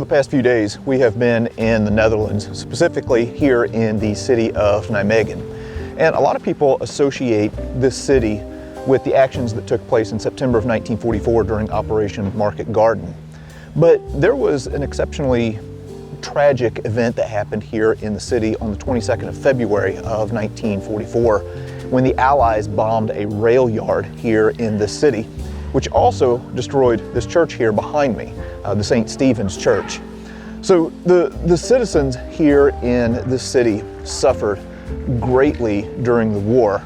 past few days, we have been in the Netherlands, specifically here in the city of Nijmegen. And a lot of people associate this city with the actions that took place in September of 1944 during Operation Market Garden. But there was an exceptionally tragic event that happened here in the city on the 22nd of February of 1944 when the Allies bombed a rail yard here in this city, which also destroyed this church here behind me, the St. Stephen's Church. So the citizens here in this city suffered greatly during the war,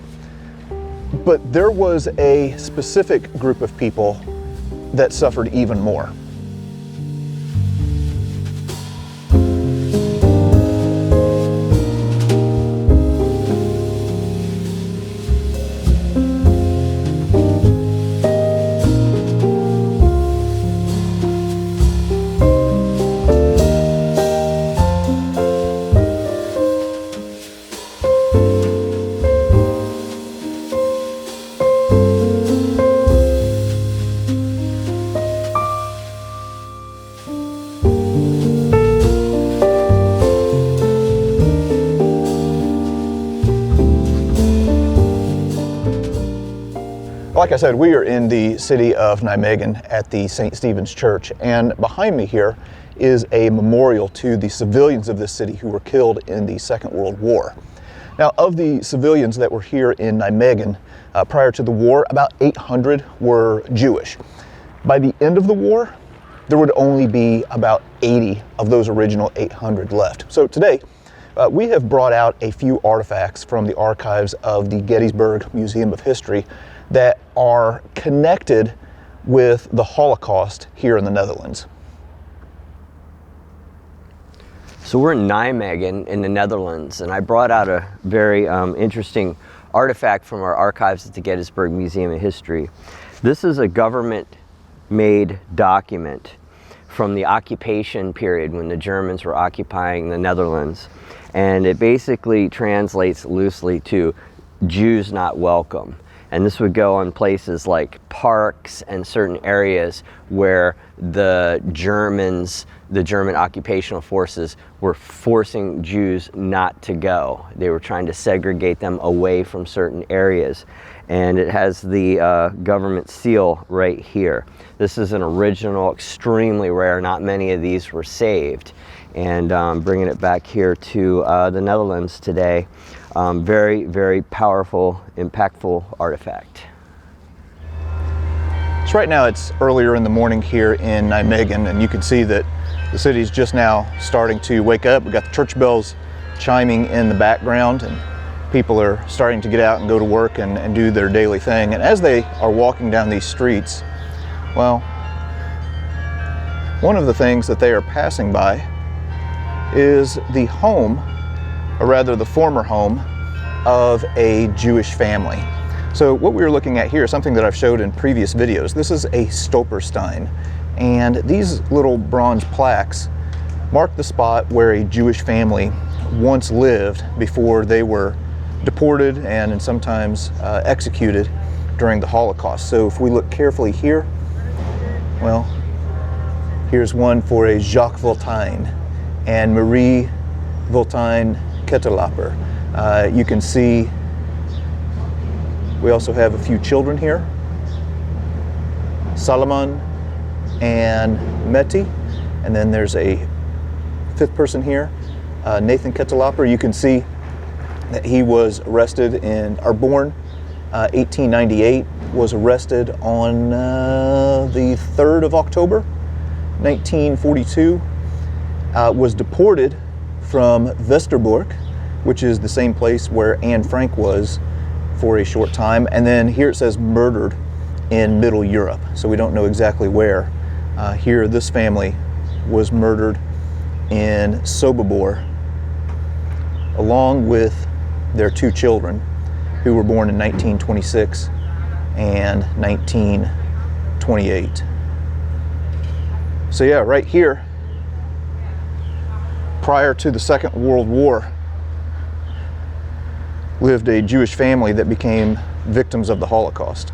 but there was a specific group of people that suffered even more. Like I said, we are in the city of Nijmegen at the St. Stephen's Church, and behind me here is a memorial to the civilians of this city who were killed in the Second World War. Now, of the civilians that were here in Nijmegen prior to the war, about 800 were Jewish. By the end of the war, there would only be about 80 of those original 800 left. So today, we have brought out a few artifacts from the archives of the Gettysburg Museum of History that are connected with the Holocaust here in the Netherlands. So we're in Nijmegen in the Netherlands, and I brought out a very interesting artifact from our archives at the Gettysburg Museum of History. This is a government-made document from the occupation period when the Germans were occupying the Netherlands, and it basically translates loosely to Jews not welcome. And this would go on places like parks and certain areas where the German occupational forces were forcing Jews not to go. They were trying to segregate them away from certain areas. And it has the government seal right here. This is an original, extremely rare. Not many of these were saved. And bringing it back here to the Netherlands today. Very, very powerful, impactful artifact. So right now it's earlier in the morning here in Nijmegen, and you can see that the city's just now starting to wake up. We've got the church bells chiming in the background, and people are starting to get out and go to work and do their daily thing. And as they are walking down these streets, well, one of the things that they are passing by is the home, or rather the former home, of a Jewish family. So what we're looking at here is something that I've showed in previous videos. This is a Stolperstein, and these little bronze plaques mark the spot where a Jewish family once lived before they were deported and sometimes executed during the Holocaust. So if we look carefully here, well, here's one for a Jacques Voltine and Marie Voltine Ketelaper. You can see we also have a few children here, Solomon and Meti, and then there's a fifth person here, Nathan Ketelaper. You can see that he was arrested born 1898, was arrested on the 3rd of October 1942, was deported from Westerbork, which is the same place where Anne Frank was for a short time, and then here it says murdered in Middle Europe, so we don't know exactly where. Here this family was murdered in Sobibor along with their two children who were born in 1926 and 1928. So yeah, right here, prior to the Second World War, lived a Jewish family that became victims of the Holocaust.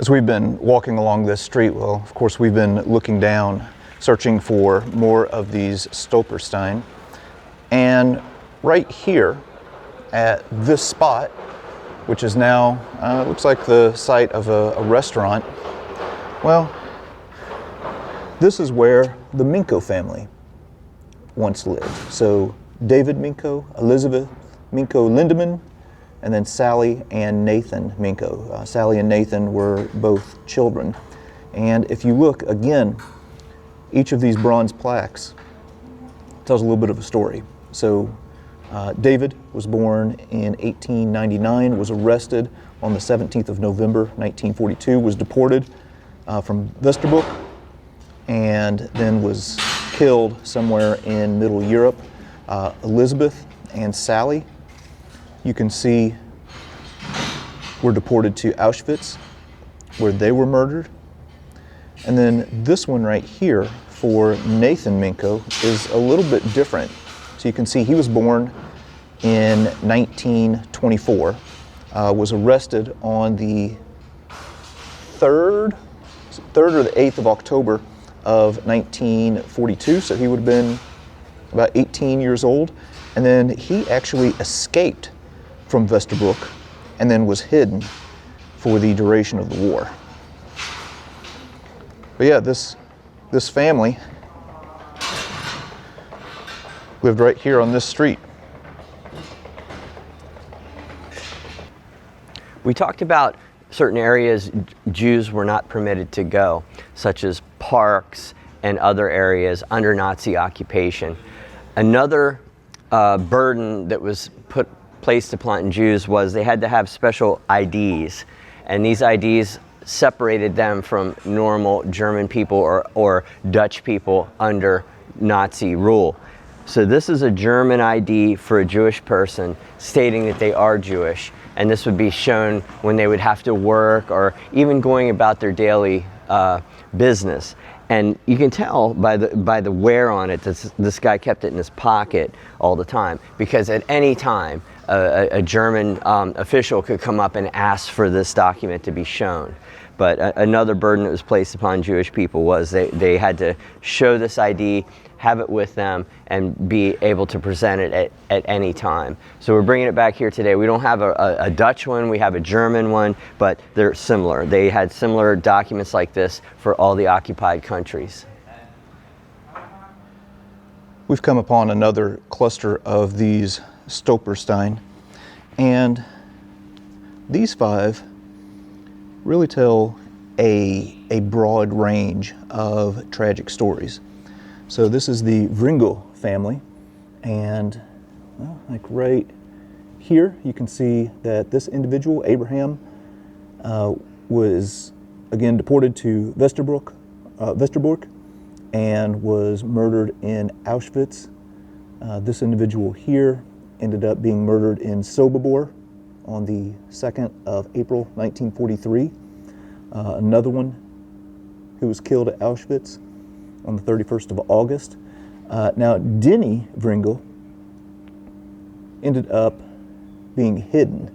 As we've been walking along this street, well, of course, we've been looking down, searching for more of these Stolperstein. And right here at this spot, which is now, looks like the site of a restaurant, well, this is where the Minko family once lived. So David Minko, Elizabeth Minko Lindemann, and then Sally and Nathan Minko. Sally and Nathan were both children. And if you look again, each of these bronze plaques tells a little bit of a story. So David was born in 1899, was arrested on the 17th of November, 1942, was deported from Westerbork, and then was killed somewhere in Middle Europe. Elizabeth and Sally, you can see, were deported to Auschwitz, where they were murdered. And then this one right here for Nathan Minko is a little bit different. So you can see he was born in 1924, was arrested on the 3rd or the 8th of October of 1942, so he would have been about 18 years old. And then he actually escaped from Westerbork and then was hidden for the duration of the war. But yeah, this family lived right here on this street. We talked about certain areas Jews were not permitted to go, such as parks and other areas under Nazi occupation. Another burden that was placed upon Jews was they had to have special IDs, and these IDs separated them from normal German people or Dutch people under Nazi rule. So this is a German ID for a Jewish person stating that they are Jewish, and this would be shown when they would have to work or even going about their daily business. And you can tell by the wear on it that this guy kept it in his pocket all the time, because at any time a German official could come up and ask for this document to be shown. But another burden that was placed upon Jewish people was they had to show this ID, have it with them, and be able to present it at any time. So we're bringing it back here today. We don't have a Dutch one, we have a German one, but they're similar. They had similar documents like this for all the occupied countries. We've come upon another cluster of these Stolperstein, and these 5 really tell a broad range of tragic stories. So this is the Vrengel family, and well, like right here you can see that this individual, Abraham, was again deported to Westerbork, and was murdered in Auschwitz. This individual here ended up being murdered in Sobibor on the 2nd of April 1943. Another one who was killed at Auschwitz on the 31st of August. Now, Denny Vrengel ended up being hidden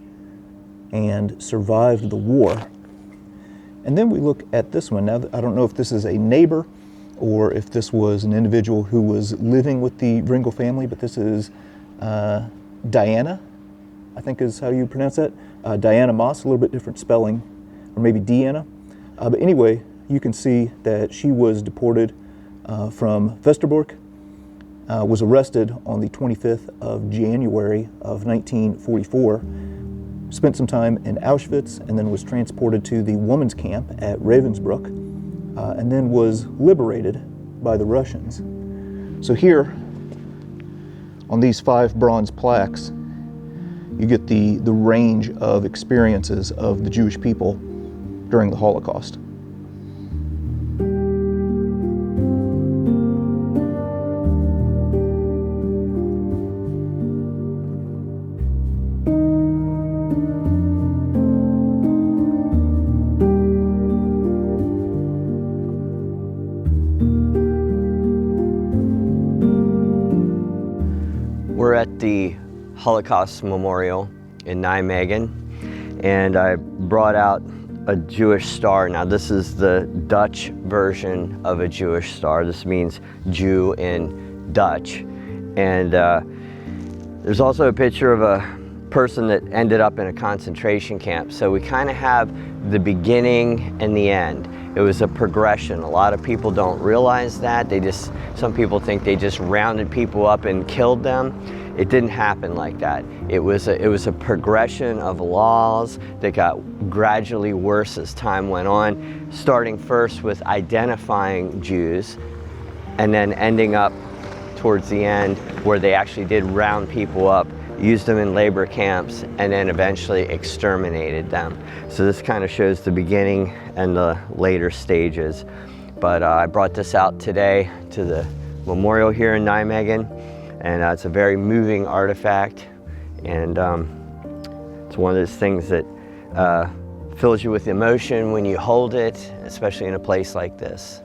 and survived the war. And then we look at this one. Now, I don't know if this is a neighbor or if this was an individual who was living with the Vrengel family, but this is Diana, I think is how you pronounce that. Diana Moss, a little bit different spelling, or maybe Deanna. But anyway, you can see that she was deported from Westerbork, was arrested on the 25th of January of 1944, spent some time in Auschwitz, and then was transported to the women's camp at Ravensbrück, and then was liberated by the Russians. So here, on these 5 bronze plaques, you get the range of experiences of the Jewish people during the Holocaust. We're at the Holocaust Memorial in Nijmegen, and I brought out a Jewish star. Now this is the Dutch version of a Jewish star. This means Jew in Dutch. And there's also a picture of a person that ended up in a concentration camp. So we kind of have the beginning and the end. It was a progression. A lot of people don't realize that. Some people think they just rounded people up and killed them. It didn't happen like that. It was a progression of laws that got gradually worse as time went on, starting first with identifying Jews and then ending up towards the end where they actually did round people up, used them in labor camps, and then eventually exterminated them. So this kind of shows the beginning and the later stages. But I brought this out today to the memorial here in Nijmegen, and it's a very moving artifact, and it's one of those things that fills you with emotion when you hold it, especially in a place like this.